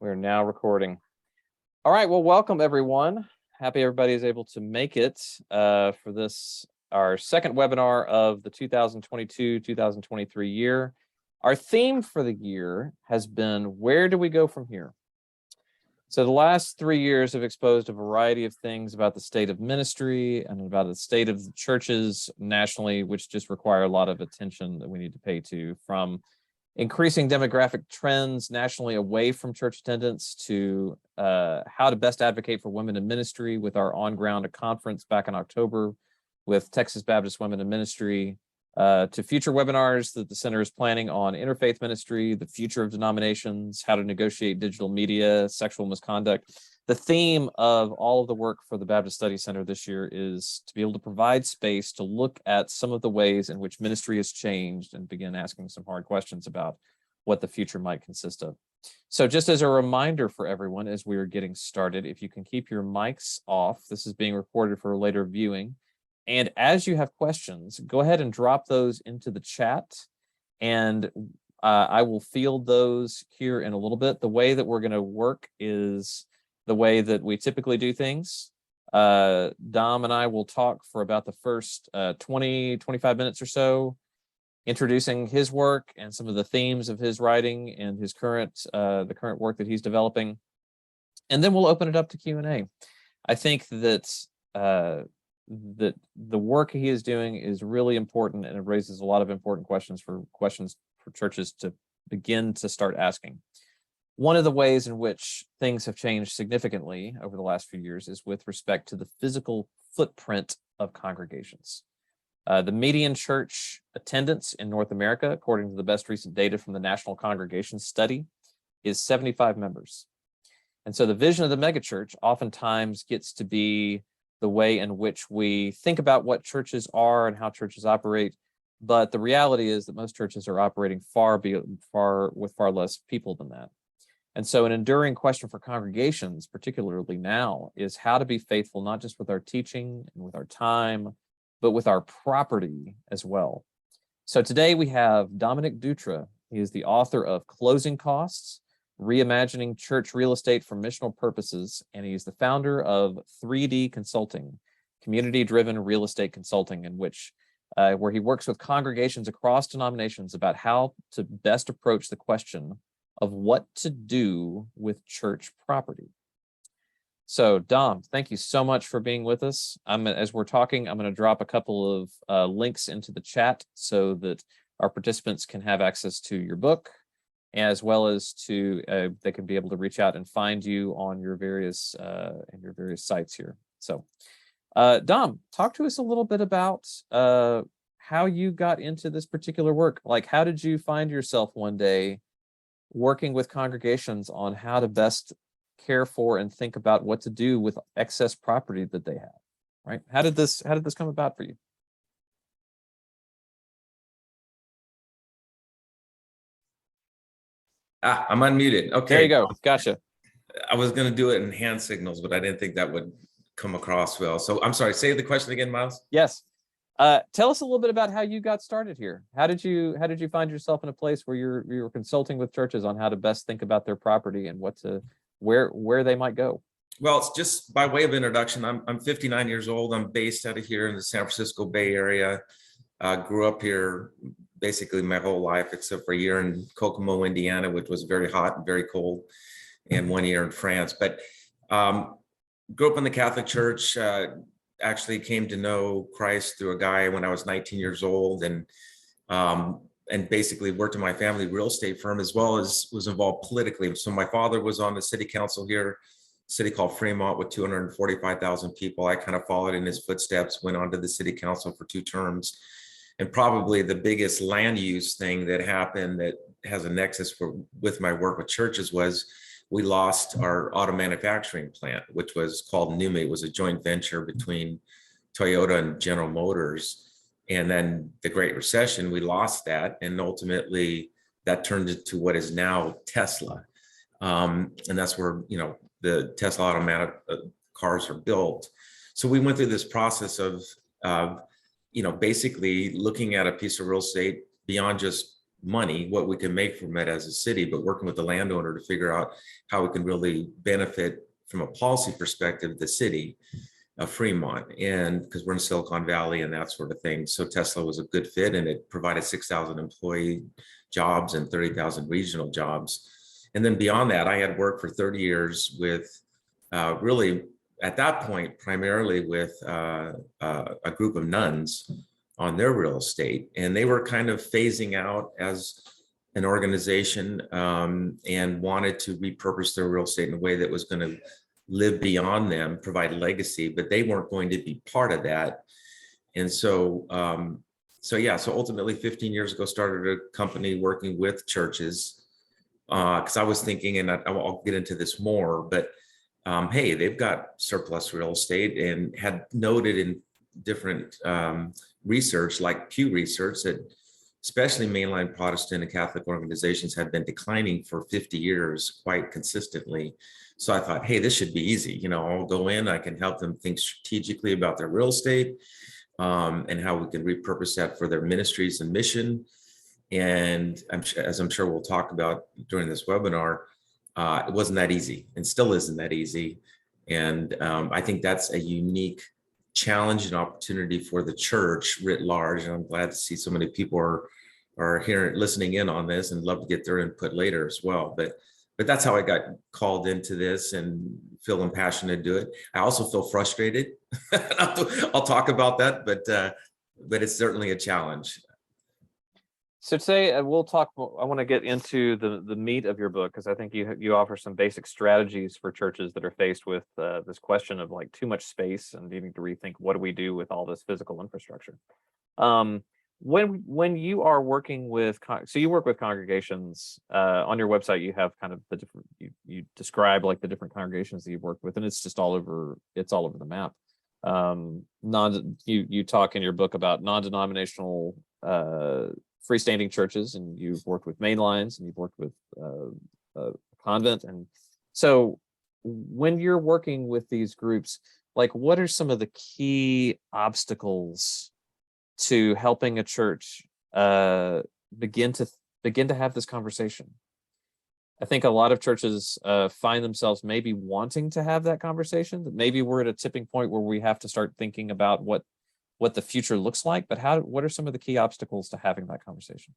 We're now recording. All right, well, welcome everyone. Happy everybody is able to make it for this, our second webinar of the 2022-2023 year. Our theme for the year has been, where do we go from here? So the last 3 years have exposed a variety of things about the state of ministry and about the state of the churches nationally, which just require a lot of attention that we need to pay to, from increasing demographic trends nationally away from church attendance to how to best advocate for women in ministry with our on-ground conference back in October with Texas Baptist Women in Ministry, to future webinars that the center is planning on interfaith ministry, the future of denominations, how to negotiate digital media, sexual misconduct. The theme of all of the work for the Baptist Study Center this year is to be able to provide space to look at some of the ways in which ministry has changed and begin asking some hard questions about what the future might consist of. So just as a reminder for everyone, as we are getting started, if you can keep your mics off, this is being recorded for later viewing. And as you have questions, go ahead and drop those into the chat, and I will field those here in a little bit. The way that we're going to work is the way that we typically do things. Dom and I will talk for about the first 20-25 minutes or so, introducing his work and some of the themes of his writing and his the current work that he's developing. And then we'll open it up to Q&A. I think that that the work he is doing is really important, and it raises a lot of important questions for churches to begin to start asking. One of the ways in which things have changed significantly over the last few years is with respect to the physical footprint of congregations. The median church attendance in North America, according to the best recent data from the National Congregation Study, is 75 members. And so the vision of the megachurch oftentimes gets to be the way in which we think about what churches are and how churches operate. But the reality is that most churches are operating with far less people than that. And so an enduring question for congregations, particularly now, is how to be faithful, not just with our teaching and with our time, but with our property as well. So today we have Dominic Dutra. He is the author of Closing Costs, Reimagining Church Real Estate for Missional Purposes, and he's the founder of 3D Consulting, community-driven real estate consulting, in which where he works with congregations across denominations about how to best approach the question of what to do with church property. So, Dom, thank you so much for being with us. As we're talking, I'm going to drop a couple of links into the chat so that our participants can have access to your book, as well as to they can be able to reach out and find you on your various sites here. So, Dom, talk to us a little bit about how you got into this particular work. Like, how did you find yourself one day working with congregations on how to best care for and think about what to do with excess property that they have? Right? How did this come about for you? I'm unmuted. Okay. There you go. Gotcha. I was going to do it in hand signals, but I didn't think that would come across well. So I'm sorry. Say the question again, Miles. Yes. Tell us a little bit about how you got started here. How did you find yourself in a place where you were consulting with churches on how to best think about their property and where they might go? Well, it's just by way of introduction. I'm 59 years old. I'm based out of here in the San Francisco Bay Area. Grew up here basically my whole life, except for a year in Kokomo, Indiana, which was very hot and very cold, and 1 year in France. But grew up in the Catholic Church. Actually came to know Christ through a guy when I was 19 years old, and basically worked in my family real estate firm, as well as was involved politically. So my father was on the city council here, city called Fremont, with 245,000 people. I kind of followed in his footsteps, went on to the city council for 2 terms. And probably the biggest land use thing that happened that has a nexus with my work with churches was we lost our auto manufacturing plant, which was called Numa. It was a joint venture between Toyota and General Motors. And then the Great Recession, we lost that. And ultimately that turned into what is now Tesla. And that's where, the Tesla automatic cars are built. So we went through this process of, basically looking at a piece of real estate beyond just money, what we can make from it as a city, but working with the landowner to figure out how we can really benefit from a policy perspective, the city of Fremont, and because we're in Silicon Valley and that sort of thing. So Tesla was a good fit, and it provided 6,000 employee jobs and 30,000 regional jobs. And then beyond that, I had worked for 30 years with really, at that point, primarily with a group of nuns on their real estate. And they were kind of phasing out as an organization and wanted to repurpose their real estate in a way that was going to live beyond them, provide legacy, but they weren't going to be part of that. And so, so ultimately 15 years ago, started a company working with churches because I was thinking, and I'll get into this more, but hey, they've got surplus real estate, and had noted in different research, like Pew Research, that especially mainline Protestant and Catholic organizations had been declining for 50 years quite consistently. So I thought, hey, this should be easy. You know, I'll go in, I can help them think strategically about their real estate and how we can repurpose that for their ministries and mission. And as I'm sure we'll talk about during this webinar, it wasn't that easy, and still isn't that easy. And I think that's a unique challenge and opportunity for the church writ large. And I'm glad to see so many people are here listening in on this, and love to get their input later as well. But that's how I got called into this, and feeling passionate to do it. I also feel frustrated. I'll talk about that, but it's certainly a challenge. So today we'll talk. I want to get into the meat of your book, because I think you offer some basic strategies for churches that are faced with this question of like too much space and needing to rethink what do we do with all this physical infrastructure. When you are working with, so you work with congregations, on your website you have kind of the different, you describe like the different congregations that you've worked with, and it's just all over the map. You talk in your book about non-denominational freestanding churches, and you've worked with mainlines, and you've worked with a convent. And so when you're working with these groups, like what are some of the key obstacles to helping a church begin to have this conversation? I think a lot of churches find themselves maybe wanting to have that conversation, that maybe we're at a tipping point where we have to start thinking about what the future looks like, but what are some of the key obstacles to having that conversation?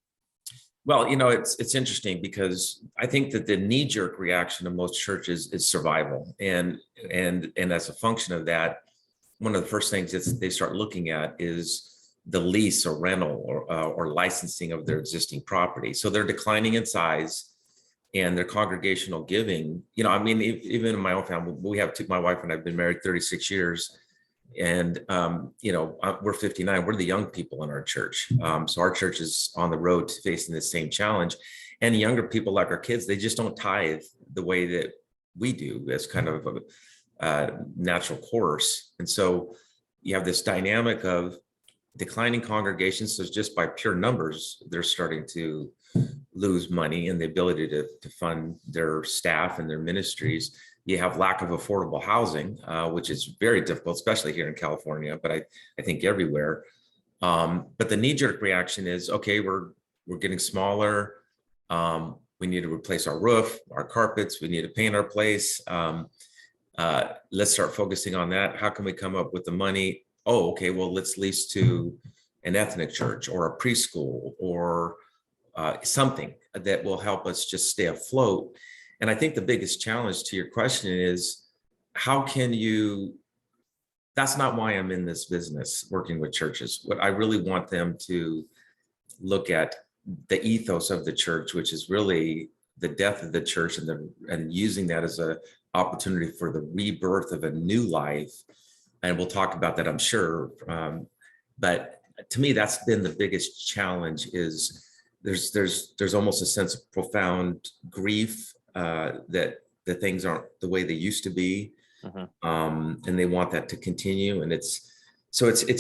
Well, you know, it's interesting, because I think that the knee-jerk reaction of most churches is survival, and as a function of that, one of the first things that they start looking at is the lease or rental or licensing of their existing property. So they're declining in size, and their congregational giving. You know, I mean, even in my own family, we have my wife and I've been married 36 years. And, you know, we're 59, we're the young people in our church. So our church is on the road to facing the same challenge. And younger people, like our kids, they just don't tithe the way that we do, as kind of a natural course. And so you have this dynamic of declining congregations. So just by pure numbers, they're starting to lose money and the ability to fund their staff and their ministries. You have lack of affordable housing, which is very difficult, especially here in California, but I think everywhere. But the knee-jerk reaction is, okay, we're getting smaller. We need to replace our roof, our carpets. We need to paint our place. Let's start focusing on that. How can we come up with the money? Oh, okay, well, let's lease to an ethnic church or a preschool or something that will help us just stay afloat. And I think the biggest challenge to your question is, how can you, that's not why I'm in this business working with churches. What I really want them to look at the ethos of the church, which is really the death of the church, and using that as an opportunity for the rebirth of a new life. And we'll talk about that, I'm sure. But to me, that's been the biggest challenge, is there's almost a sense of profound grief that the things aren't the way they used to be. And they want that to continue. And it's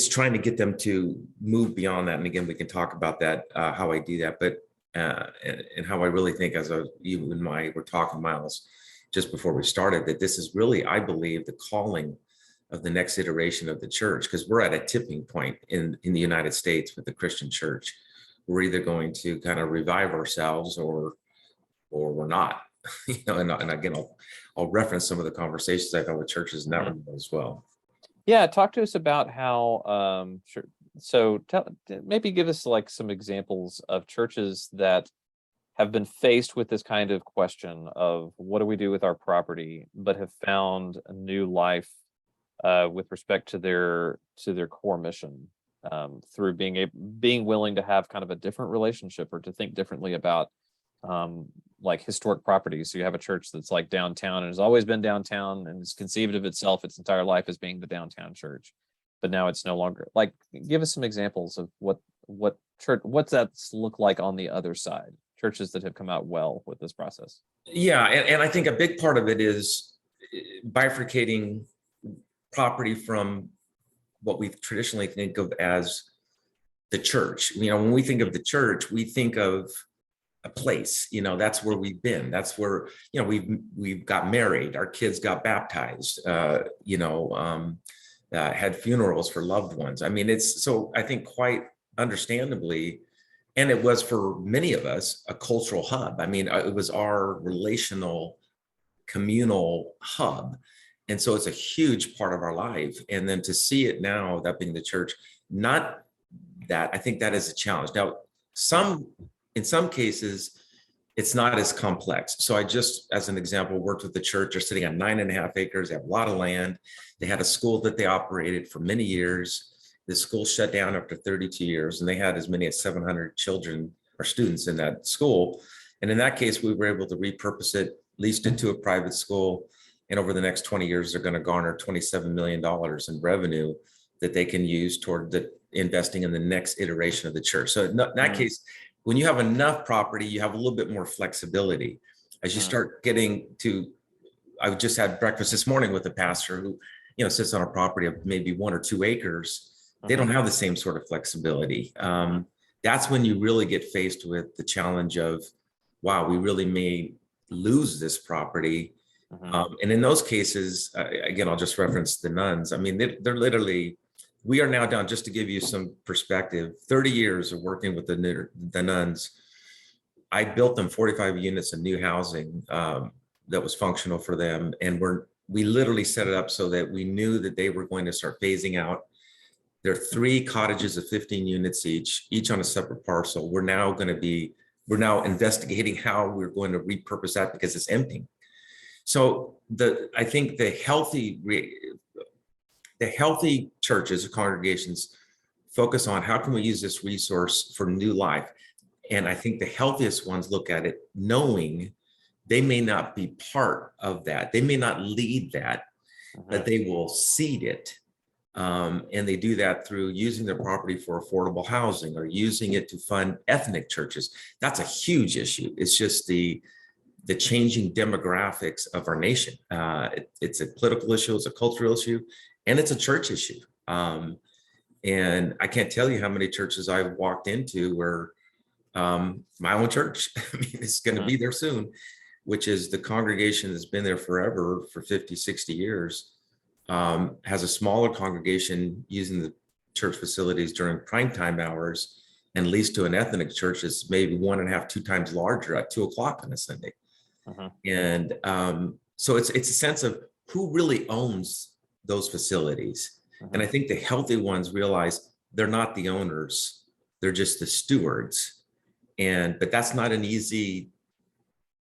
trying to get them to move beyond that. And again, we can talk about that, how I do that, but and how I really think, as you and we're talking, Miles, just before we started, that this is really, I believe, the calling of the next iteration of the church, because we're at a tipping point in the United States with the Christian church, we're either going to kind of revive ourselves or we're not. And again, I'll reference some of the conversations I've had with churches in that regard as well. Yeah, talk to us about how, sure. So maybe give us like some examples of churches that have been faced with this kind of question of what do we do with our property, but have found a new life with respect to their core mission, through being willing to have kind of a different relationship or to think differently about like historic properties. So you have a church that's like downtown and has always been downtown and has conceived of itself its entire life as being the downtown church, but now it's no longer. Like, give us some examples of what's that look like on the other side, churches that have come out well with this process. Yeah, and I think a big part of it is bifurcating property from what we traditionally think of as the church. When we think of the church, we think of a place. That's where we've been. That's where we've got married, our kids got baptized, had funerals for loved ones. It's so, I think, quite understandably, and it was for many of us a cultural hub. It was our relational, communal hub. And so it's a huge part of our life. And then to see it now, that being the church, not that, I think that is a challenge. Now, in some cases, it's not as complex. So I just, as an example, worked with the church. They're sitting on 9.5 acres. They have a lot of land. They had a school that they operated for many years. The school shut down after 32 years, and they had as many as 700 children or students in that school. And in that case, we were able to repurpose it, leased it to a private school. And over the next 20 years, they're going to garner $27 million in revenue that they can use toward investing in the next iteration of the church. So in that case, when you have enough property, you have a little bit more flexibility. As you start getting to, I just had breakfast this morning with a pastor who, sits on a property of maybe 1 or 2 acres. They don't have the same sort of flexibility. That's when you really get faced with the challenge of, wow, we really may lose this property. And in those cases, again, I'll just reference the nuns. They're literally, we are now down, just to give you some perspective, 30 years of working with the nuns. I built them 45 units of new housing that was functional for them. And we literally set it up so that we knew that they were going to start phasing out. There are 3 cottages of 15 units each on a separate parcel. We're now investigating how we're going to repurpose that because it's empty. So I think the healthy churches or congregations focus on how can we use this resource for new life. And I think the healthiest ones look at it knowing they may not be part of that. They may not lead that, but they will seed it. And they do that through using their property for affordable housing or using it to fund ethnic churches. That's a huge issue. It's just the changing demographics of our nation. It's a political issue, it's a cultural issue, and it's a church issue. And I can't tell you how many churches I've walked into where my own church, it's going to be there soon, which is the congregation that's been there forever for 50, 60 years, has a smaller congregation using the church facilities during primetime hours and leased to an ethnic church that's maybe 1.5, 2 times larger at 2:00 on a Sunday. And so it's a sense of who really owns those facilities. And I think the healthy ones realize they're not the owners, they're just the stewards. But that's not an easy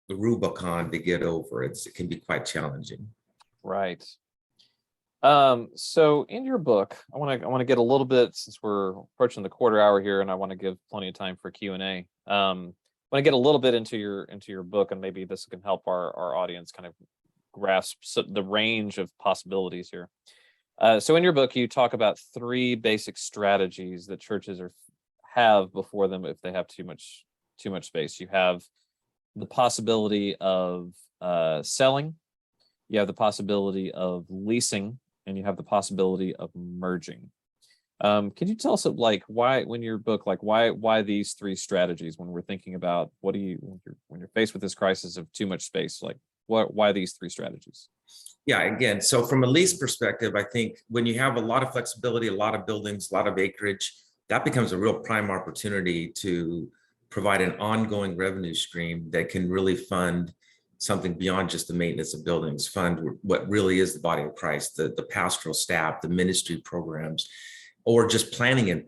Rubicon to get over. It can be quite challenging. Right. So in your book, I want to get a little bit, since we're approaching the quarter hour here, and I want to give plenty of time for Q&A. I want to get a little bit into your book, and maybe this can help our audience kind of grasp the range of possibilities here. So in your book, you talk about 3 basic strategies that churches have before them if they have too much space. You have the possibility of selling, you have the possibility of leasing, and you have the possibility of merging. Can you tell us why, when your book, why these 3 strategies when we're thinking about when you're faced with this crisis of too much space, why these 3 strategies? Yeah, again, so from a lease perspective, I think when you have a lot of flexibility, a lot of buildings, a lot of acreage, that becomes a real prime opportunity to provide an ongoing revenue stream that can really fund something beyond just the maintenance of buildings, fund what really is the body of Christ, the pastoral staff, the ministry programs, or just planning.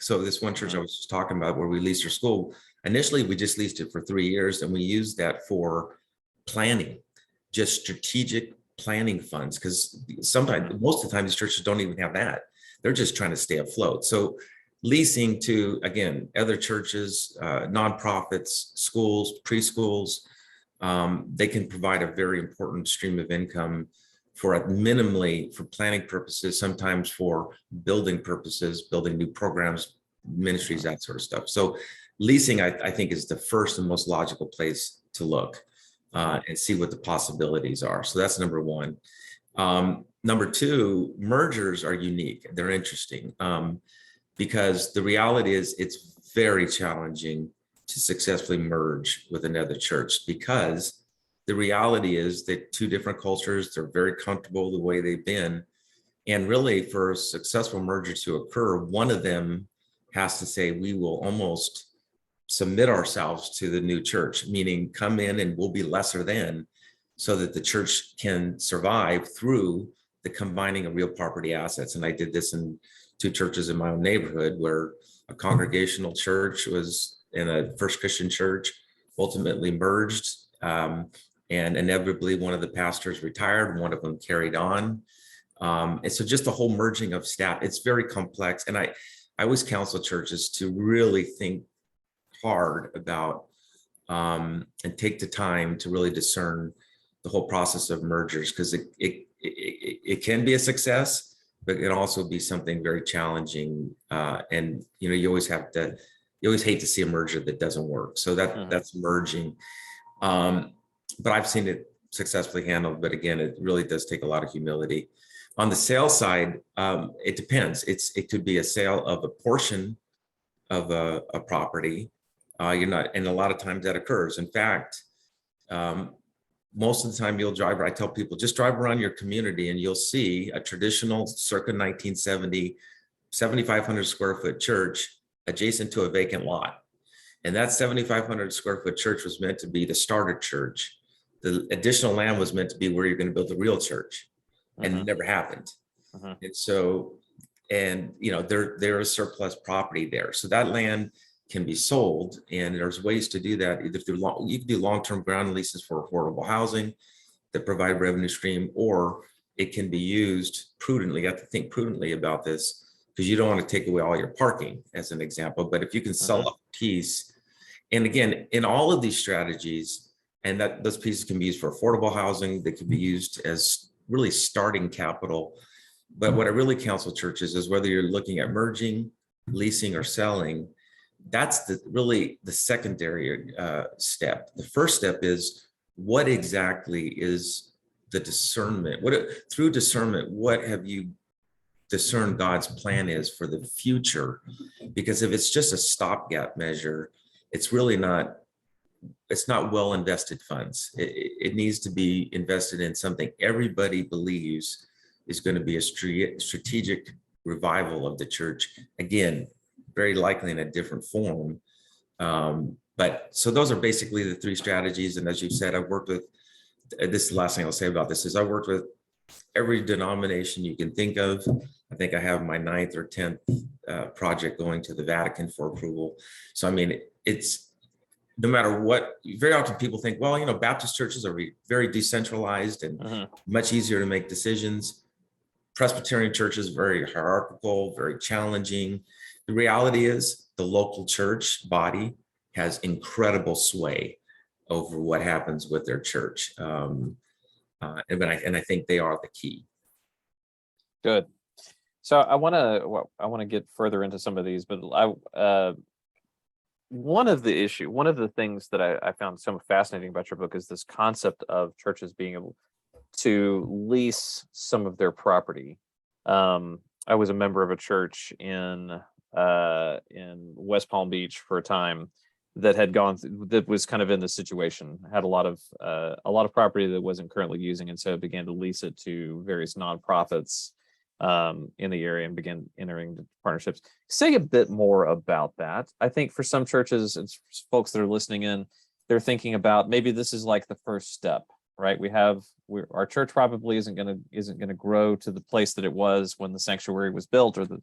So this one church I was just talking about where we leased our school, initially we just leased it for 3 years, and we used that for planning, just strategic planning funds, because sometimes, most of the time, these churches don't even have that. They're just trying to stay afloat. So leasing to, again, other churches, nonprofits, schools, preschools, they can provide a very important stream of income for minimally for planning purposes, sometimes for building purposes, building new programs, ministries, that sort of stuff. So leasing, I think, is the first and most logical place to look and see what the possibilities are. So that's number one. Number two, mergers are unique. They're interesting because the reality is it's very challenging to successfully merge with another church, because the reality is that two different cultures, they're very comfortable the way they've been. And really, for a successful merger to occur, one of them has to say, we will almost submit ourselves to the new church, meaning come in and we'll be lesser than, so that the church can survive through the combining of real property assets. And I did this in 2 churches in my own neighborhood, where a congregational church was in a First Christian church, ultimately merged. And inevitably, one of the pastors retired, one of them carried on. And so just the whole merging of staff, it's very complex. And I always counsel churches to really think hard about and take the time to really discern the whole process of mergers, because it can be a success, but it can also be something very challenging. And you always hate to see a merger that doesn't work. So that's merging. But I've seen it successfully handled. But again, it really does take a lot of humility. On the sales side, it depends. It could be a sale of a portion of a property. And a lot of times that occurs. In fact, most of the time you'll drive, I tell people, just drive around your community and you'll see a traditional circa 1970, 7,500 square foot church adjacent to a vacant lot. And that 7,500 square foot church was meant to be the starter church. The additional land was meant to be where you're going to build a real church, and it never happened. And so, there is surplus property there. So that land can be sold, and there's ways to do that. Either through you can do long-term ground leases for affordable housing that provide revenue stream, or it can be used prudently. You have to think prudently about this, because you don't want to take away all your parking, as an example. But if you can sell a piece, and again, in all of these strategies, and that those pieces can be used for affordable housing, they can be used as really starting capital. But what I really counsel churches is, whether you're looking at merging, leasing, or selling, that's really the secondary step. The first step is, what exactly is the discernment? Through discernment, what have you discerned God's plan is for the future? Because if it's just a stopgap measure, it's really not. It's not well invested funds. It needs to be invested in something everybody believes is going to be a strategic revival of the church. Again, very likely in a different form. But so those are basically the 3 strategies. And as you said, I've worked with, this is the last thing I'll say about this, is I've worked with every denomination you can think of. I think I have my 9th or 10th project going to the Vatican for approval. So, I mean, it's, no matter what, very often people think, well, Baptist churches are very decentralized and much easier to make decisions. Presbyterian churches, very hierarchical, very challenging. The reality is, the local church body has incredible sway over what happens with their church. And I think they are the key. Good. So I want to get further into some of these, but one of the things that I found so fascinating about your book is this concept of churches being able to lease some of their property. I was a member of a church in West Palm Beach for a time that was kind of in this situation, had a lot of property that wasn't currently using, and so began to lease it to various nonprofits. in the area and begin entering the partnerships. Say a bit more about that. I think for some churches and folks that are listening in, they're thinking about maybe this is like the first step, right? Our church probably isn't gonna grow to the place that it was when the sanctuary was built, or the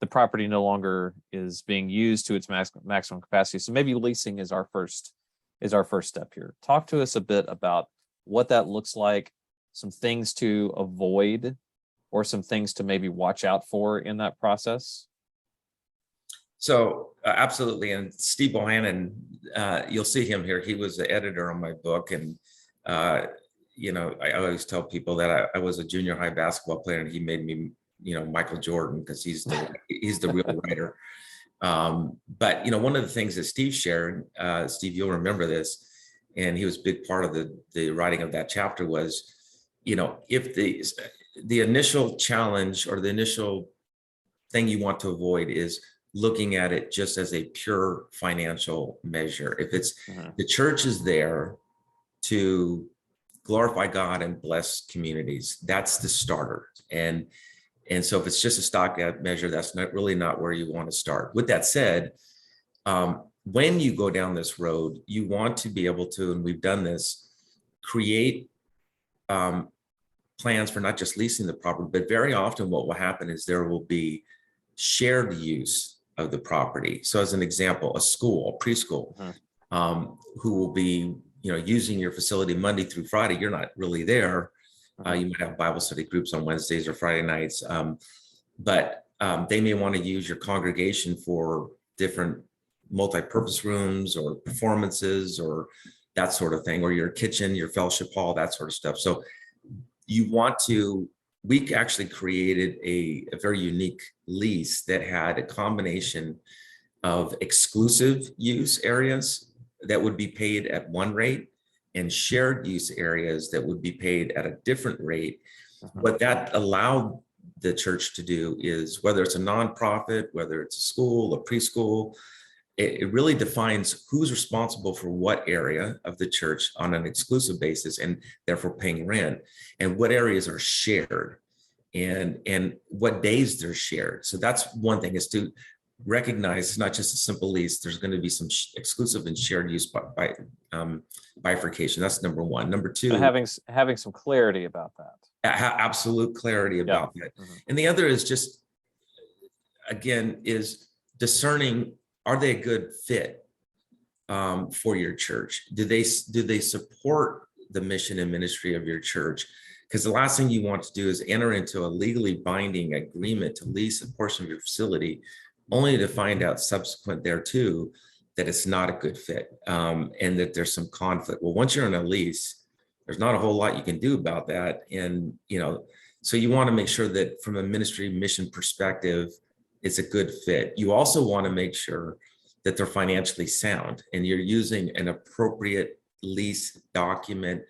property no longer is being used to its maximum capacity. So maybe leasing is our first step here. Talk to us a bit about what that looks like, some things to avoid, or some things to maybe watch out for in that process. So absolutely. And Steve Bohannon, you'll see him here. He was the editor on my book. And, I always tell people that I was a junior high basketball player, and he made me, Michael Jordan, because he's the real writer. But, one of the things that Steve shared, Steve, you'll remember this, and he was a big part of the writing of that chapter, was, if the initial challenge or the initial thing you want to avoid is looking at it just as a pure financial measure. If it's the church is there to glorify God and bless communities, that's the starter. And so if it's just a stock measure, that's not where you want to start. With that said, when you go down this road, you want to be able to, and we've done this, create plans for not just leasing the property, but very often what will happen is there will be shared use of the property. So as an example, a school, a preschool, who will be, using your facility Monday through Friday. You're not really there. You might have Bible study groups on Wednesdays or Friday nights, but they may want to use your congregation for different multi-purpose rooms or performances or that sort of thing, or your kitchen, your fellowship hall, that sort of stuff. So we actually created a very unique lease that had a combination of exclusive use areas that would be paid at one rate and shared use areas that would be paid at a different rate. What that allowed the church to do is, whether it's a nonprofit, whether it's a school, a preschool, it really defines who's responsible for what area of the church on an exclusive basis, and therefore paying rent, and what areas are shared, and what days they're shared. So that's one thing, is to recognize it's not just a simple lease. There's going to be some exclusive and shared use by bifurcation. That's number one. Number two, having some clarity about that. Absolute clarity about that. And the other is just, again, is discerning, are they a good fit for your church? Do they support the mission and ministry of your church? Because the last thing you want to do is enter into a legally binding agreement to lease a portion of your facility, only to find out subsequent thereto that it's not a good fit, and that there's some conflict. Well, once you're in a lease, there's not a whole lot you can do about that. And, so you want to make sure that from a ministry mission perspective, it's a good fit. You also want to make sure that they're financially sound, and you're using an appropriate lease document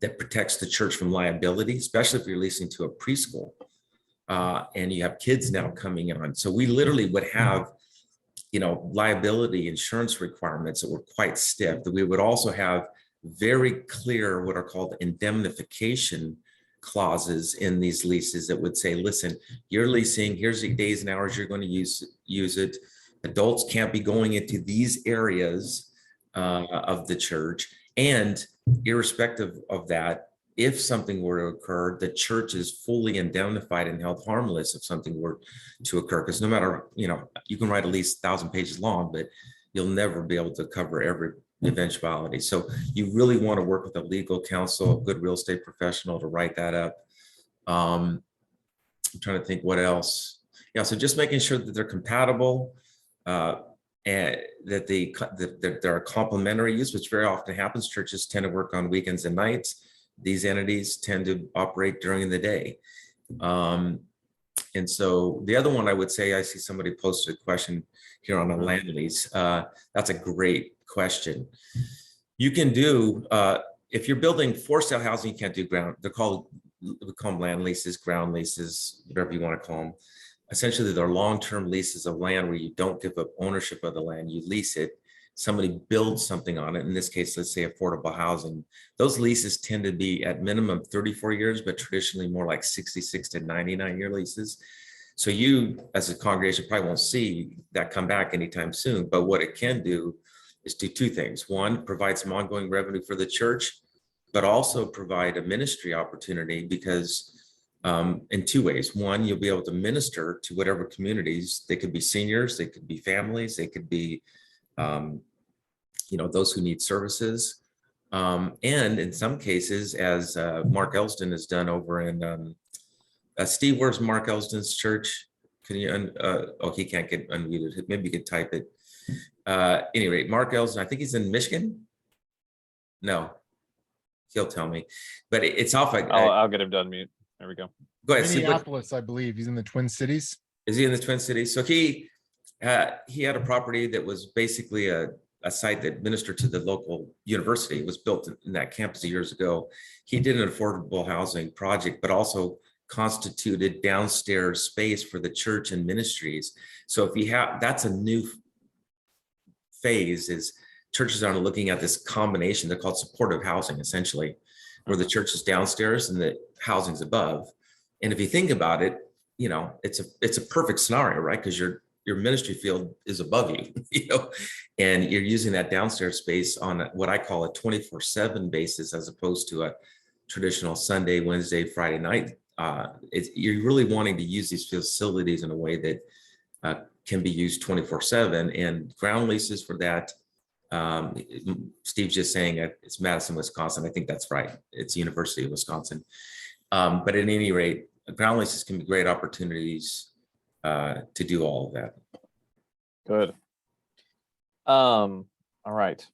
that protects the church from liability, especially if you're leasing to a preschool. And you have kids now coming on. So we literally would have, liability insurance requirements that were quite stiff. That we would also have very clear, what are called indemnification clauses in these leases that would say, listen, you're leasing, here's the days and hours you're going to use it. Adults can't be going into these areas of the church. And irrespective of that, if something were to occur, the church is fully indemnified and held harmless if something were to occur. Because no matter, you can write at least 1,000 pages long, but you'll never be able to cover every eventuality. So you really want to work with a legal counsel, a good real estate professional to write that up. I'm trying to think what else. Yeah, so just making sure that they're compatible, and that there are complementary use, which very often happens. Churches tend to work on weekends and nights. These entities tend to operate during the day. And so the other one I would say, I see somebody posted a question here on a land lease. That's a great question. You can do, if you're building for sale housing, you can't do ground. We call them land leases, ground leases, whatever you want to call them. Essentially, they're long-term leases of land where you don't give up ownership of the land, you lease it. somebody builds something on it, in this case, let's say affordable housing, those leases tend to be at minimum 34 years, but traditionally more like 66 to 99-year leases. So you, as a congregation, probably won't see that come back anytime soon. But what it can do is do two things. One, provide some ongoing revenue for the church, but also provide a ministry opportunity, because in two ways. One, you'll be able to minister to whatever communities. They could be seniors, they could be families, they could be those who need services. And in some cases, as Mark Elston has done over in Steve, where's Mark Elston's church? Can you, he can't get unmuted. Maybe you could type it. Anyway, Mark Elston, I think he's in Michigan. No, he'll tell me, but it's off. I'll get him to unmute. There we go. Go ahead. Minneapolis, I believe. He's in the Twin Cities. Is he in the Twin Cities? So he had a property that was basically a site that ministered to the local university. It was built in that campus years ago. He did an affordable housing project, but also constituted downstairs space for the church and ministries. So if you have, that's a new phase, is churches are looking at this combination. They're called supportive housing, essentially, where the church is downstairs and the housing's above. And if you think about it, it's a perfect scenario, right? Because your ministry field is above you, and you're using that downstairs space on what I call a 24/7 basis, as opposed to a traditional Sunday, Wednesday, Friday night. You're really wanting to use these facilities in a way that can be used 24/7, and ground leases for that. Steve's just saying it's Madison, Wisconsin. I think that's right. It's University of Wisconsin. But at any rate, ground leases can be great opportunities to do all of that. Good. All right.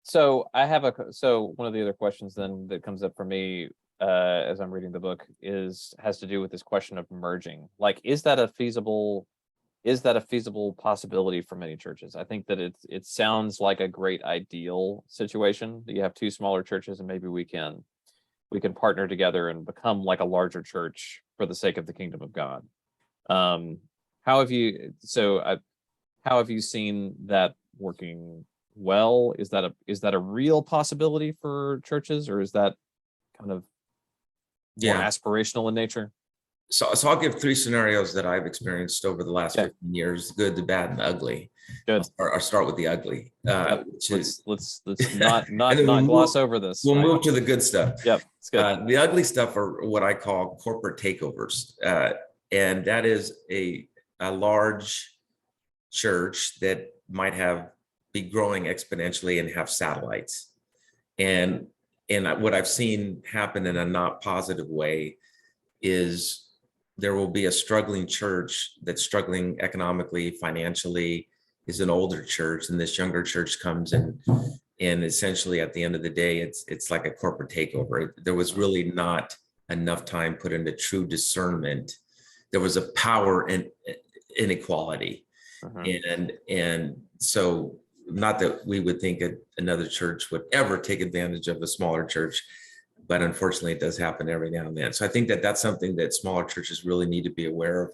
So I have one of the other questions then that comes up for me as I'm reading the book has to do with this question of merging. Like, is that a feasible possibility for many churches? I think that it sounds like a great ideal situation that you have two smaller churches and maybe we can partner together and become like a larger church for the sake of the kingdom of God. How have you seen that working well? Is that a real possibility for churches, or is that kind of more aspirational in nature? So I'll give three scenarios that I've experienced over the last 15 years: the good, the bad, and the ugly. Good. I'll start with the ugly. Let's not gloss over this. We'll move to the good stuff. Yep, it's good. The ugly stuff are what I call corporate takeovers, and that is a large church that might be growing exponentially and have satellites. And what I've seen happen in a not positive way is there will be a struggling church that's struggling economically, financially, is an older church, and this younger church comes in, and essentially at the end of the day, it's like a corporate takeover. There was really not enough time put into true discernment. There was a power inequality. And so, not that we would think another church would ever take advantage of a smaller church, but unfortunately it does happen every now and then. So I think that's something that smaller churches really need to be aware of,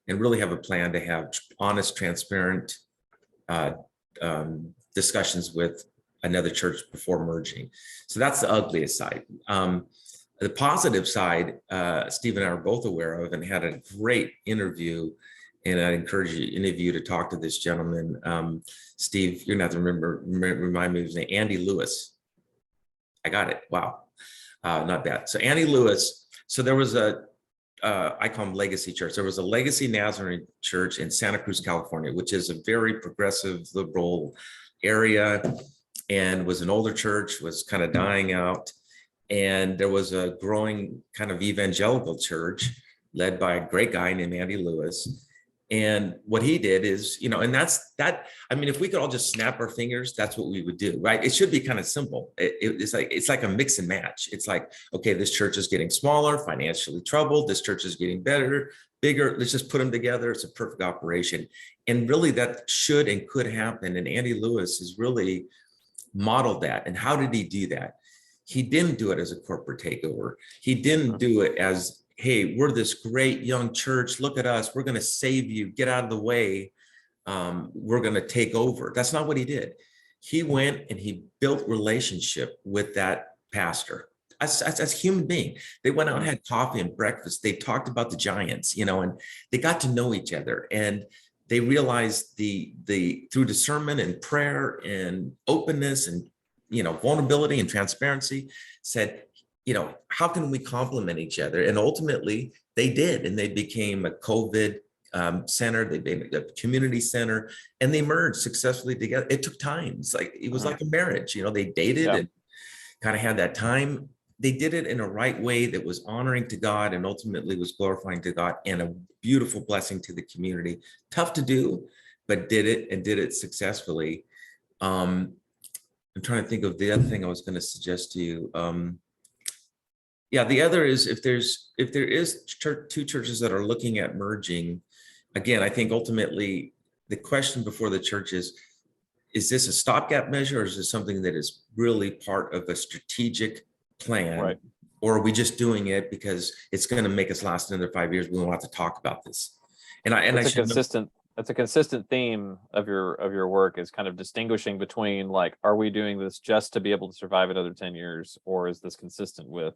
and really have a plan to have honest, transparent discussions with another church before merging. So that's the ugliest side. The positive side, Steve and I are both aware of, and had a great interview. And I encourage any of you to talk to this gentleman. Steve, you're gonna have to remind me of his name, Andy Lewis. I got it. Wow. Not bad. So Andy Lewis. So there was I call him Legacy Church. There was a Legacy Nazarene Church in Santa Cruz, California, which is a very progressive, liberal area, and was an older church, was kind of dying out. And there was a growing kind of evangelical church led by a great guy named Andy Lewis. And what he did is, and that's that. I mean, if we could all just snap our fingers, that's what we would do, right? It should be kind of simple. It's like a mix and match. It's like, okay, this church is getting smaller, financially troubled. This church is getting better, bigger. Let's just put them together. It's a perfect operation. And really that should and could happen. And Andy Lewis has really modeled that. And how did he do that? He didn't do it as a corporate takeover. He didn't do it as hey, we're this great young church. Look at us. We're going to save you. Get out of the way. We're going to take over. That's not what he did. He went and he built relationship with that pastor. As a human being, they went out and had coffee and breakfast. They talked about the Giants, and they got to know each other. And they realized the through discernment and prayer and openness and vulnerability and transparency, said, how can we complement each other? And ultimately they did, and they became a COVID center. They made a community center, and they merged successfully together. It took time. It was like a marriage. They dated and kind of had that time. They did it in a right way that was honoring to God and ultimately was glorifying to God and a beautiful blessing to the community. Tough to do, but did it successfully. I'm trying to think of the other thing I was going to suggest to you. The other is if there is two churches that are looking at merging, again, I think ultimately the question before the church is this a stopgap measure, or is this something that is really part of a strategic plan? Right. Or are we just doing it because it's going to make us last another 5 years? We won't have to talk about this. That's a consistent theme of your work, is kind of distinguishing between, like, are we doing this just to be able to survive another 10 years, or is this consistent with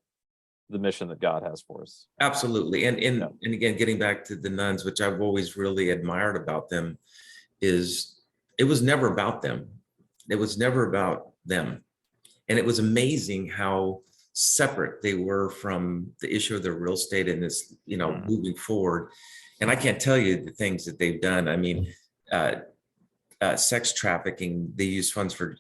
the mission that God has for us? Absolutely. And again, getting back to the nuns, which I've always really admired about them, is it was never about them. It was never about them. And it was amazing how separate they were from the issue of their real estate and this, moving forward. And I can't tell you the things that they've done. I mean, sex trafficking, they use funds for,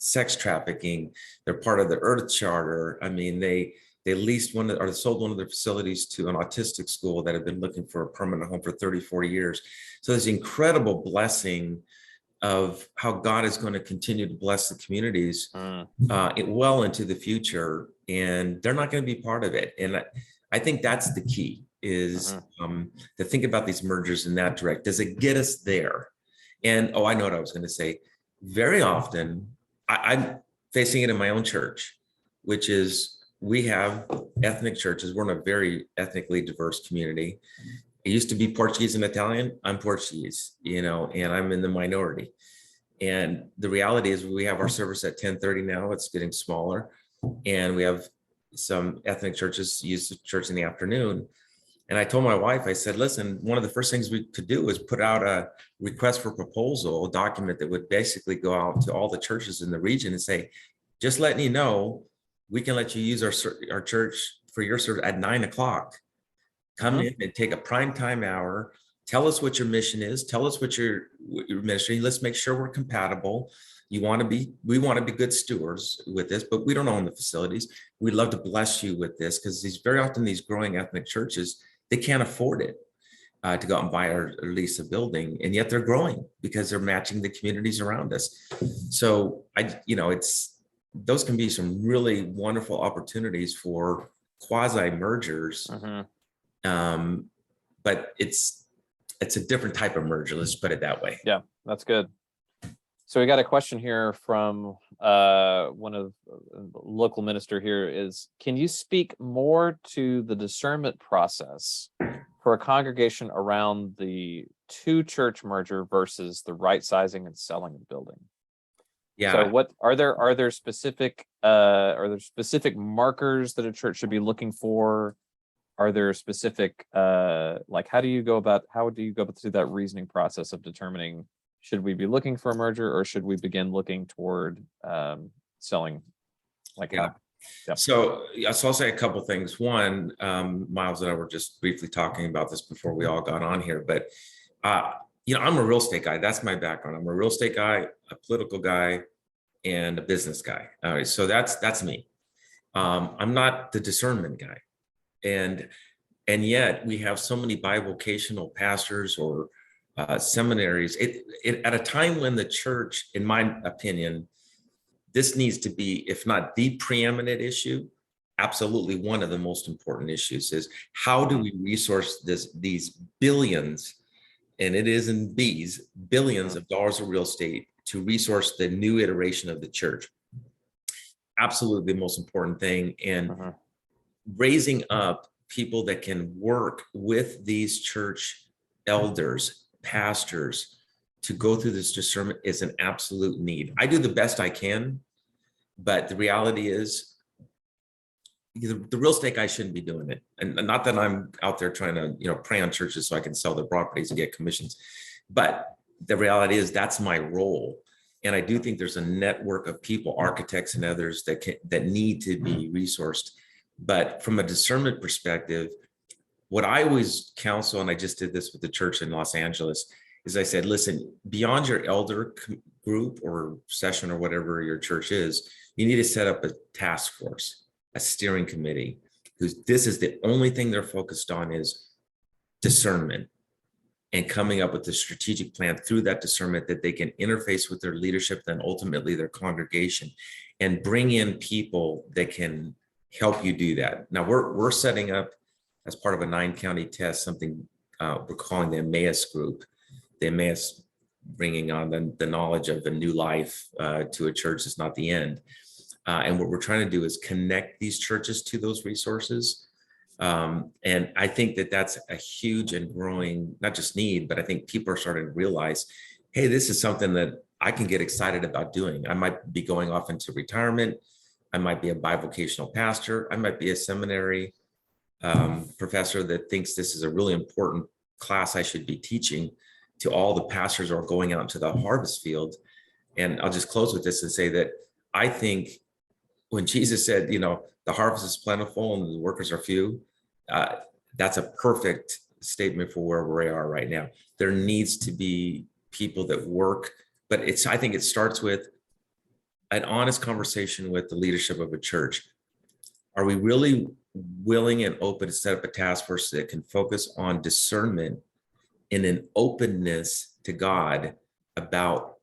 sex trafficking. They're part of the Earth Charter. I mean, they leased sold one of their facilities to an autistic school that had been looking for a permanent home for 30, 40 years. So there's incredible blessing of how God is going to continue to bless the communities well into the future, and they're not going to be part of it. And I think that's the key, is to think about these mergers in that direct. Does it get us there? And I know what I was going to say. Very often, I'm facing it in my own church, which is we have ethnic churches. We're in a very ethnically diverse community. It used to be Portuguese and Italian. I'm Portuguese, and I'm in the minority. And the reality is we have our service at 10:30 now. It's getting smaller. And we have some ethnic churches use the church in the afternoon. And I told my wife, I said, listen, one of the first things we could do is put out a request for proposal, a document that would basically go out to all the churches in the region and say, just letting you know, we can let you use our church for your service at 9 o'clock. Come in and take a prime time hour. Tell us what your mission is. Tell us what your ministry. Let's make sure we're compatible. We want to be good stewards with this, but we don't own the facilities. We'd love to bless you with this, because very often these growing ethnic churches, they can't afford it to go out and buy or lease a building, and yet they're growing because they're matching the communities around us. So those can be some really wonderful opportunities for quasi mergers. But it's a different type of merger. Let's put it that way. Yeah, that's good. So we got a question here from one of the local minister here is, can you speak more to the discernment process for a congregation around the two church merger versus the right sizing and selling of building? Yeah. So what are there specific markers that a church should be looking for? Are there specific how do you go through that reasoning process of determining, should we be looking for a merger, or should we begin looking toward selling? So I'll say a couple things. One, Miles and I were just briefly talking about this before we all got on here, but I'm a real estate guy. That's my background. I'm a real estate guy, a political guy, and a business guy. All right, so that's me. I'm not the discernment guy. And yet we have so many bivocational pastors or seminaries. At a time when the church, in my opinion, this needs to be, if not the preeminent issue, absolutely one of the most important issues, is how do we resource these billions, and it is in B's, billions of dollars of real estate to resource the new iteration of the church. Absolutely the most important thing. And raising up people that can work with these church elders, pastors, to go through this discernment is an absolute need. I do the best I can, but the reality is the real estate guy shouldn't be doing it. And not that I'm out there trying to, prey on churches so I can sell their properties and get commissions, but the reality is that's my role. And I do think there's a network of people, architects and others that need to be resourced. But from a discernment perspective, what I always counsel, and I just did this with the church in Los Angeles, is I said, listen, beyond your elder group or session or whatever your church is, you need to set up a task force, a steering committee, who's this is the only thing they're focused on is discernment and coming up with a strategic plan through that discernment that they can interface with their leadership, then ultimately their congregation, and bring in people that can help you do that. Now we're setting up as part of a 9-county test, something we're calling the Emmaus group. The Emmaus bringing on the knowledge of a new life to a church is not the end. And what we're trying to do is connect these churches to those resources. And I think that that's a huge and growing, not just need, but I think people are starting to realize, hey, this is something that I can get excited about doing. I might be going off into retirement. I might be a bivocational pastor. I might be a seminary professor that thinks this is a really important class I should be teaching to all the pastors who are going out into the harvest field. And I'll just close with this and say that I think when Jesus said, the harvest is plentiful and the workers are few, that's a perfect statement for where we are right now. There needs to be people that work, but I think it starts with an honest conversation with the leadership of a church. Are we really willing and open to set up a task force that can focus on discernment in an openness to God about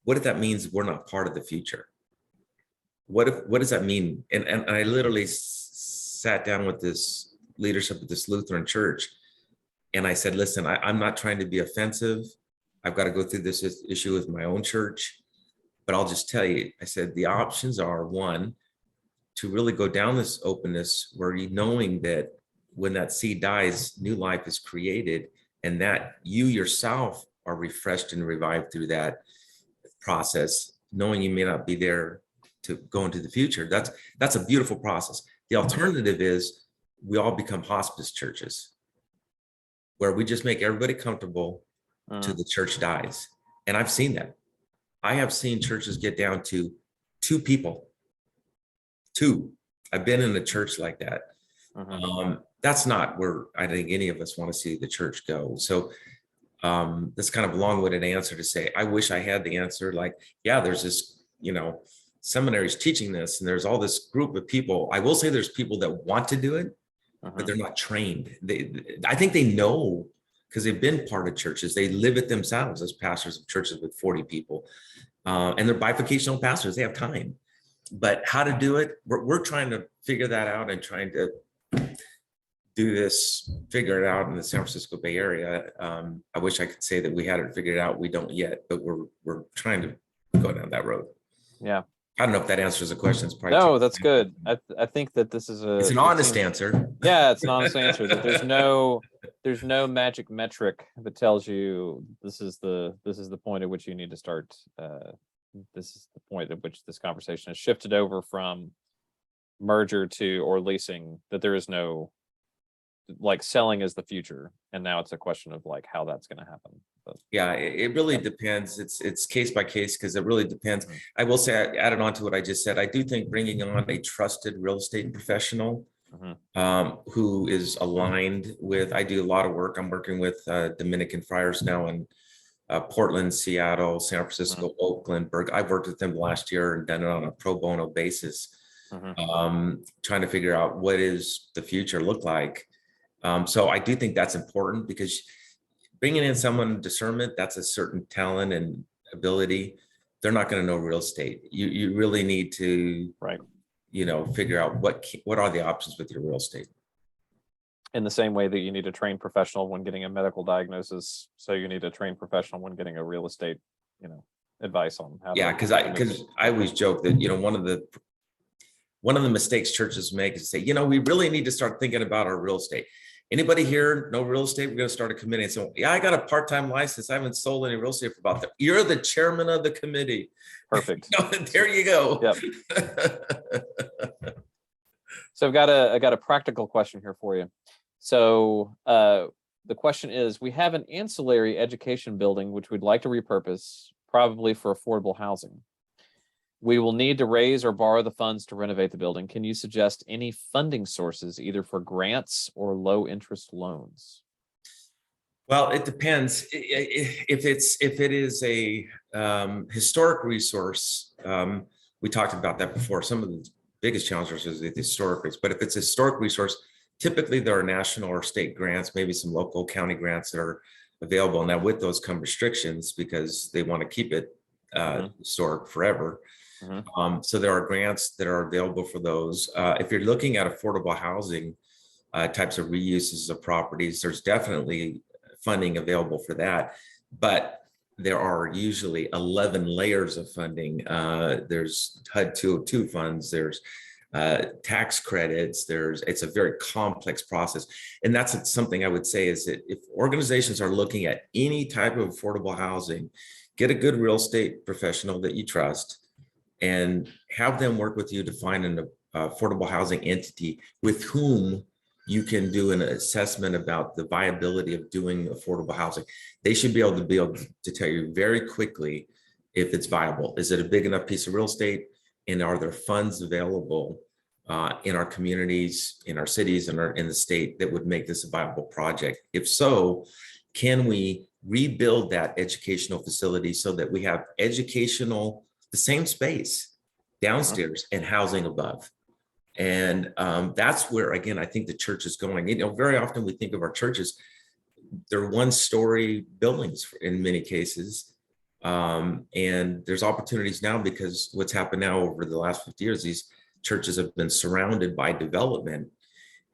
what if that means we're not part of the future? What does that mean? And I literally sat down with this leadership of this Lutheran church, and I said, listen, I'm not trying to be offensive. I've got to go through this issue with my own church, but I'll just tell you, I said, the options are, one, to really go down this openness where knowing that when that seed dies, new life is created, and that you yourself are refreshed and revived through that process, knowing you may not be there to go into the future. That's a beautiful process. The alternative is we all become hospice churches where we just make everybody comfortable till the church dies. And I've seen that. I have seen churches get down to 2 people. 2. I've been in a church like that. That's not where I think any of us want to see the church go. So that's kind of a long-winded answer to say, I wish I had the answer. Like, yeah, there's this, seminaries teaching this, and there's all this group of people. I will say there's people that want to do it, but they're not trained. I think they know because they've been part of churches. They live it themselves as pastors of churches with 40 people. And they're bivocational pastors. They have time. But how to do it, we're trying to figure that out and trying to do this, figure it out in the San Francisco Bay Area. I wish I could say that we had it figured out. We don't yet, but we're trying to go down that road. Yeah. I don't know if that answers the question. It's probably No, that's good. I think that this is it's an honest answer. Yeah, it's an honest answer. That there's no magic metric that tells you this is the point at which you need to start. This is the point at which this conversation has shifted over from merger to or leasing. That there is no like selling is the future, and now it's a question of like how that's going to happen. But, yeah, it really depends. It's case by case because it really depends. I will say, I added on to what I just said. I do think bringing on a trusted real estate professional who is aligned with. I do a lot of work. I'm working with Dominican friars now in Portland, Seattle, San Francisco, Oakland, Berkeley. I've worked with them last year and done it on a pro bono basis, trying to figure out what does the future look like. So I do think that's important because bringing in someone discernment, that's a certain talent and ability. They're not going to know real estate. You really need to, figure out what are the options with your real estate. In the same way that you need a trained professional when getting a medical diagnosis, so you need a trained professional when getting a real estate, advice on how. Yeah, because I always joke that one of the one of the mistakes churches make is say, we really need to start thinking about our real estate. Anybody here know real estate? We're going to start a committee. And so, yeah, I got a part-time license. I haven't sold any real estate for about that. You're the chairman of the committee. Perfect. There you go. Yep. So I got a practical question here for you. So the question is, we have an ancillary education building which we'd like to repurpose, probably for affordable housing. We will need to raise or borrow the funds to renovate the building. Can you suggest any funding sources, either for grants or low interest loans? Well, it depends. If it is a historic resource, we talked about that before. Some of the biggest challenges is the historic rates, but if it's a historic resource, typically there are national or state grants, maybe some local county grants that are available. Now, with those come restrictions because they want to keep it historic forever. So there are grants that are available for those. If you're looking at affordable housing types of reuses of properties, there's definitely funding available for that. But there are usually 11 layers of funding. There's HUD 202 funds, there's tax credits, it's a very complex process. And that's something I would say is that if organizations are looking at any type of affordable housing, get a good real estate professional that you trust and have them work with you to find an affordable housing entity with whom you can do an assessment about the viability of doing affordable housing. They should be able to tell you very quickly if it's viable. Is it a big enough piece of real estate? And are there funds available in our communities, in our cities, and in the state that would make this a viable project? If so, can we rebuild that educational facility so that we have the same space downstairs and housing above? And that's where, again, I think the church is going. Very often we think of our churches, they're one-story buildings in many cases. And there's opportunities now because what's happened now over the last 50 years, these churches have been surrounded by development,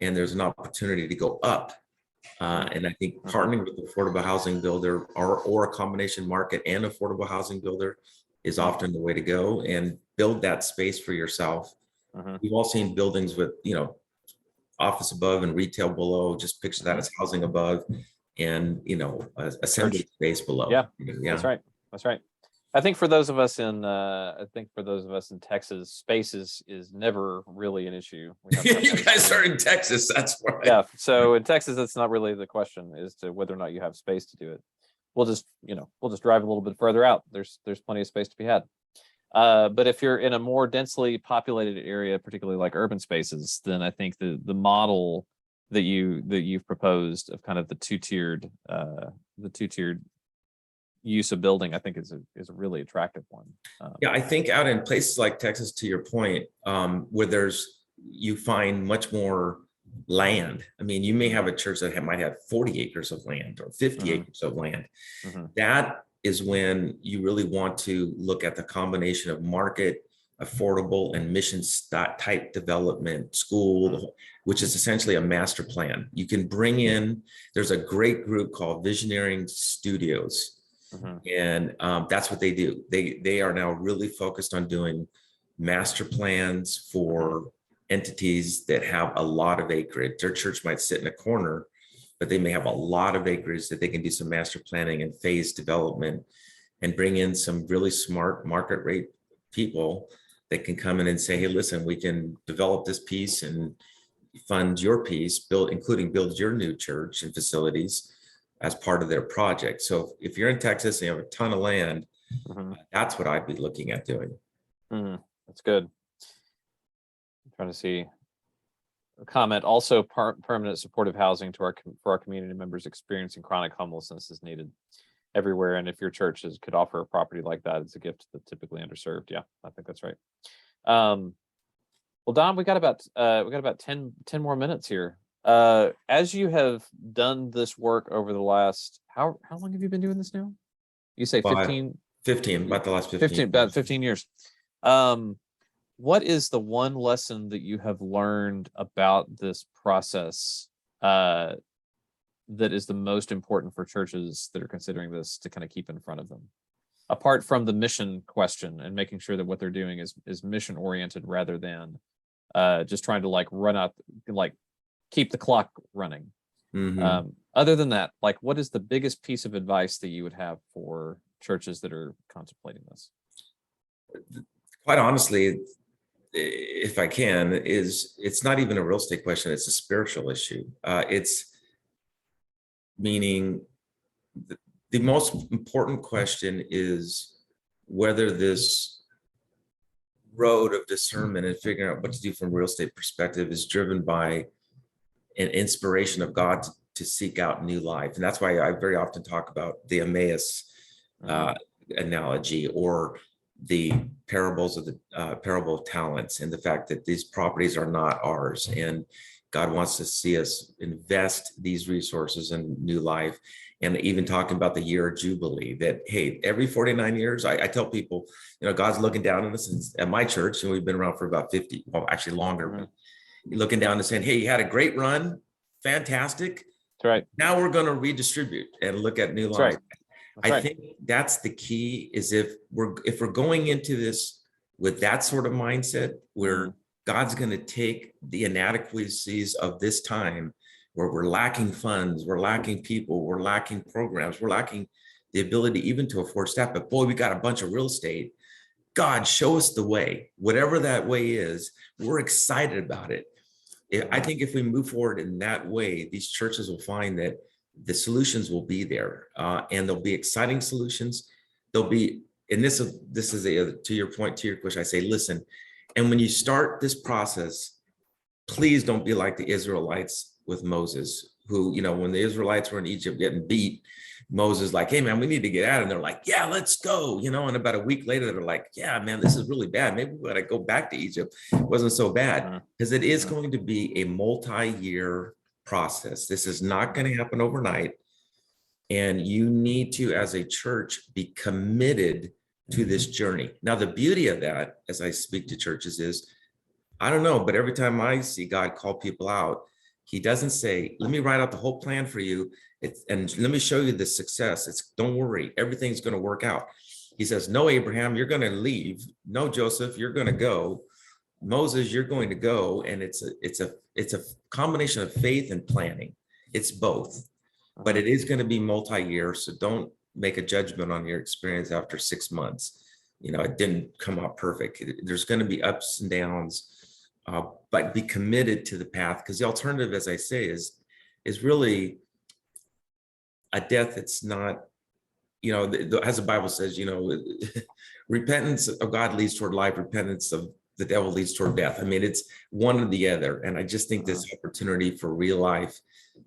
and there's an opportunity to go up. And I think partnering with the affordable housing builder or a combination market and affordable housing builder is often the way to go, and build that space for yourself. We've all seen buildings with, office above and retail below. Just picture that as housing above and, assembly space below. Yeah, that's right. That's right. I think for those of us in Texas, space is never really an issue. You guys are in Texas, that's why. Yeah. So in Texas, that's not really the question as to whether or not you have space to do it. We'll just drive a little bit further out. There's plenty of space to be had. But if you're in a more densely populated area, particularly like urban spaces, then I think the model that you've proposed of kind of the two-tiered use of building, I think is a really attractive one. Yeah, I think out in places like Texas, to your point, where you find much more land. I mean, you may have a church that might have 40 acres of land or 50 acres of land. That is when you really want to look at the combination of market, affordable, and mission type development, school, which is essentially a master plan. You can bring in, there's a great group called Visioneering Studios. And that's what they do. They are now really focused on doing master plans for entities that have a lot of acreage. Their church might sit in a corner, but they may have a lot of acreage that they can do some master planning and phase development and bring in some really smart market rate people that can come in and say, hey, listen, we can develop this piece and fund your piece, including build your new church and facilities as part of their project. So if you're in Texas and you have a ton of land, that's what I'd be looking at doing. That's good. I'm trying to see a comment. Also, permanent supportive housing for our community members experiencing chronic homelessness is needed everywhere. And if your church could offer a property like that, it's a gift to the typically underserved. Yeah, I think that's right. Well, Don, we got about 10 more minutes here. As you have done this work over the last, how long have you been doing this now? You say 15? 15, about the last 15. About 15 years. What is the one lesson that you have learned about this process that is the most important for churches that are considering this to kind of keep in front of them? Apart from the mission question and making sure that what they're doing is mission oriented rather than just trying to like run out, like keep the clock running. Mhm. Other than that, like what is the biggest piece of advice that you would have for churches that are contemplating this? Quite honestly, if I can, it's not even a real estate question, it's a spiritual issue. It's meaning the most important question is whether this road of discernment and figuring out what to do from a real estate perspective is driven by an inspiration of God to seek out new life. And that's why I very often talk about the Emmaus analogy, or the parables of the parable of talents, and the fact that these properties are not ours. And God wants to see us invest these resources in new life. And even talking about the year of Jubilee, that, hey, every 49 years, I tell people, God's looking down on us. And at my church, and we've been around for about 50, well, actually longer, but looking down and saying, hey, you had a great run, fantastic. That's right. Now we're going to redistribute and look at new lives. I think that's the key, is if we're going into this with that sort of mindset, where God's going to take the inadequacies of this time, where we're lacking funds, we're lacking people, we're lacking programs, we're lacking the ability even to afford staff, but boy, we got a bunch of real estate. God, show us the way, whatever that way is. We're excited about it. I think if we move forward in that way, these churches will find that the solutions will be there, and there'll be exciting solutions. There'll be, and this is to your point, to your question, I say, listen, and when you start this process, please don't be like the Israelites with Moses, who, when the Israelites were in Egypt getting beat, Moses like, hey man, we need to get out. And they're like, yeah, let's go. And about a week later, they're like, yeah, man, this is really bad. Maybe we got to go back to Egypt. It wasn't so bad, because it is going to be a multi-year process. This is not going to happen overnight. And you need to, as a church, be committed to this journey. Now, the beauty of that, as I speak to churches, is, I don't know, but every time I see God call people out, he doesn't say, let me write out the whole plan for you, and let me show you the success. Don't worry, everything's going to work out. He says, no, Abraham, you're going to leave. No, Joseph, you're going to go. Moses, you're going to go. And it's a combination of faith and planning. It's both, but it is going to be multi-year. So don't make a judgment on your experience after 6 months. It didn't come out perfect. There's going to be ups and downs. But be committed to the path, because the alternative, as I say, is really a death that's not, as the Bible says, repentance of God leads toward life, repentance of the devil leads toward death. I mean, it's one or the other. And I just think this opportunity for real life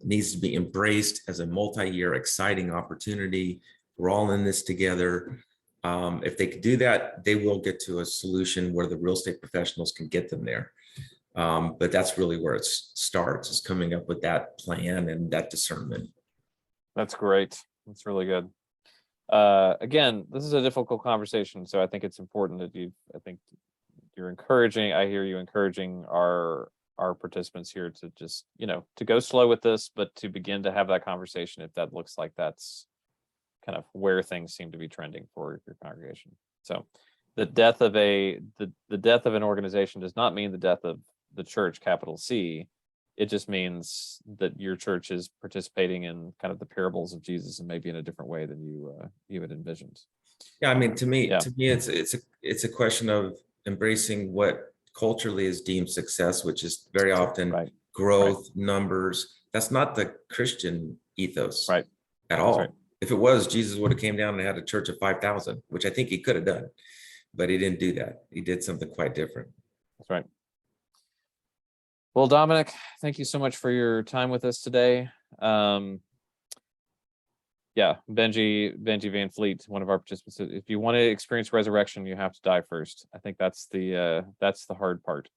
needs to be embraced as a multi-year exciting opportunity. We're all in this together. If they could do that, they will get to a solution where the real estate professionals can get them there. But that's really where it starts, is coming up with that plan and that discernment. That's great. That's really good. Again, this is a difficult conversation, so I think it's important that you're encouraging. I hear you encouraging our participants here to just, to go slow with this, but to begin to have that conversation if that looks like that's kind of where things seem to be trending for your congregation. So the death of an organization does not mean the death of the church, capital C. It just means that your church is participating in kind of the parables of Jesus, and maybe in a different way than you had envisioned. Yeah, I mean, to me, it's a question of embracing what culturally is deemed success, which is very often growth, numbers. That's not the Christian ethos at all. If it was, Jesus would have came down and had a church of 5,000, which I think he could have done, but he didn't do that. He did something quite different. That's right. Well, Dominic, thank you so much for your time with us today. Benji Van Fleet, one of our participants, if you want to experience resurrection, you have to die first. I think that's the hard part,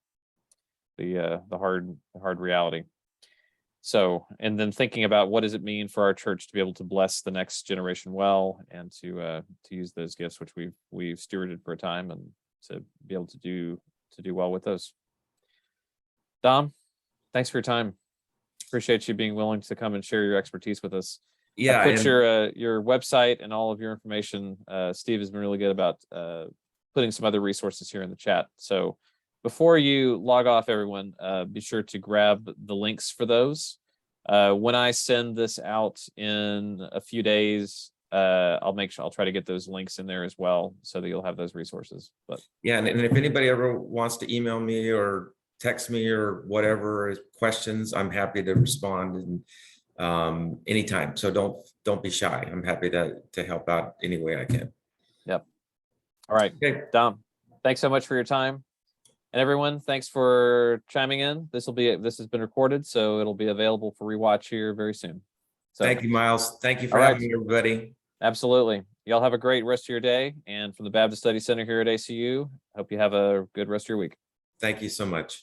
the hard reality. So, and then thinking about what does it mean for our church to be able to bless the next generation well, and to use those gifts which we've stewarded for a time, and to be able to do well with those. Dom, thanks for your time. Appreciate you being willing to come and share your expertise with us. Yeah, I put your website and all of your information. Steve has been really good about putting some other resources here in the chat. So before you log off, everyone, be sure to grab the links for those. When I send this out in a few days, I'll try to get those links in there as well, so that you'll have those resources. But Yeah, and if anybody ever wants to email me or text me or whatever questions, I'm happy to respond and anytime. So don't be shy. I'm happy to help out any way I can. yep. All right, Okay. Dom, thanks so much for your time. And everyone, thanks for chiming in. This has been recorded, so it'll be available for rewatch here very soon. So Thank you, Miles. Thank you for All right. having me, everybody. absolutely. Y'all have a great rest of your day. And from the Baptist Study Center here at ACU, hope you have a good rest of your week. Thank you so much.